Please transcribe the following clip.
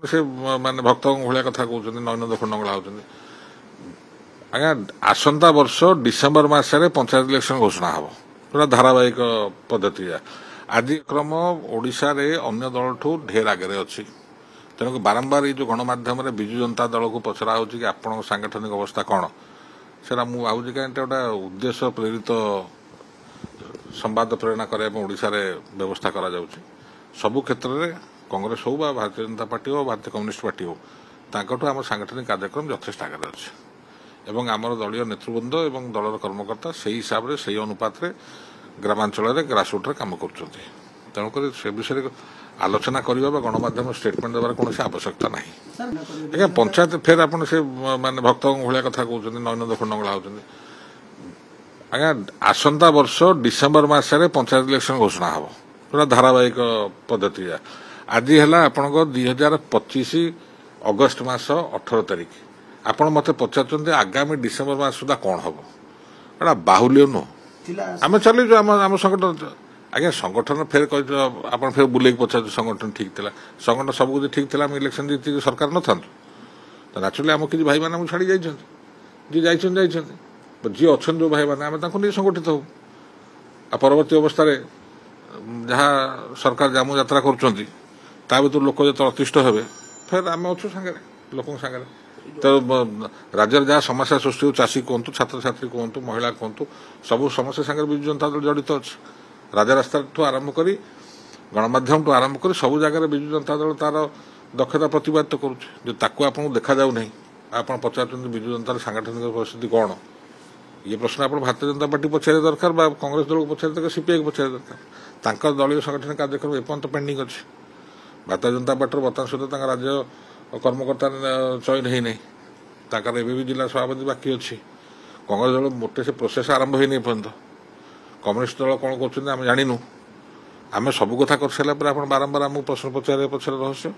से माने भक्त भाया कथा कहते नयन दखंडला होती आज्ञा आसंता वर्ष डिसेम्बर मसरे पंचायत इलेक्शन घोषणा हम पूरा धारावाहिक पद्धति आज क्रम ओडिशा रे अन्य दल ठू ढेर आगे अच्छी तेणुक बारंबार ये गणमाध्यम विजु जनता दल को पचरा हो कि आपण सांगठनिक अवस्था कौन से मुझे कहीं गोटे उद्देश्य प्रेरित संवाद प्रेरणा करने व्यवस्था करा सबु क्षेत्र में कांग्रेस हो भारतीय जनता पार्टी हो भारतीय कम्युनिस्ट पार्टी हो ताकठू आम सांगठनिक कार्यक्रम यथेष्ट आगे अच्छे एवं आमर दलीय नेतृवृंद एवं दलर कर्मकर्ता से हिसाब से सही अनुपात रे ग्रामांचल ग्रासरूट काम कर तेणुक से विषय आलोचना करने गणमाध्यम स्टेटमेंट देवार कौन आवश्यकता ना आज्ञा पंचायत फेर आप माने भक्त भाया कथा कहते नयन दखंडला होती आज्ञा आसंता वर्ष डिसेम्बर मसरे पंचायत इलेक्शन घोषणा हम पूरा धारावाहिक पद्धति आज है आपण 2025 अगस्ट मास 18 तारिख आपण मत पचार आगामी डिसेम्बर मास सुधा कौन हम एटा बाहुल्य नुह आम चलीजु आम संगठन आज्ञा संगठन फेर आप फेर बुले पचार संगठन ठीक था संगठन सब कुछ ठीक था इलेक्शन जीत सरकार न था नाचुअली आम किसी भाई मैंने छाड़ी जी जी अच्छा जो भाई मैंने आम नहीं संगठित हो परवर्ती अवस्था जहाँ सरकार जामु यात्रा कर लोक जो अतिष्ठ हे फिर आम अच्छु सागे लोक सागे तो राज्य जहाँ समस्या सृष्टि हो चाषी कहतु छात्र छात्री कहतु महिला कहतु सब समस्या सागर विजु जनता दल जड़ित अच्छे राजरास्ता आरंभ कर गणमाध्यम आरंभ कर सब जगह विजु जनता दल तार दक्षता प्रतिपादित करुँ देखा जाऊ नहीं आप पचार विजु जनता सांगठनिक परिस्थिति कौन ये प्रश्न आप भारतीय जनता पार्टी पचार दरकार कांग्रेस दल को पचार दरकार सीपीआई को पचार दरकार दलीय संगठन कार्यक्रम एपर्यंत पेंडिंग अच्छे भारतीय जनता पार्टी बर्तमान सहित राज्य कर्मकर्ता चयन है नहीं भी जिला सभापति बाकी अच्छी कांग्रेस दल मोटे से प्रोसेस आरंभ होनी पर्यंत कम्युनिस्ट दल कौन कर जानू आम सब कथा कर सारा बारंबार आमको प्रश्न पचारे पचारे रहस्य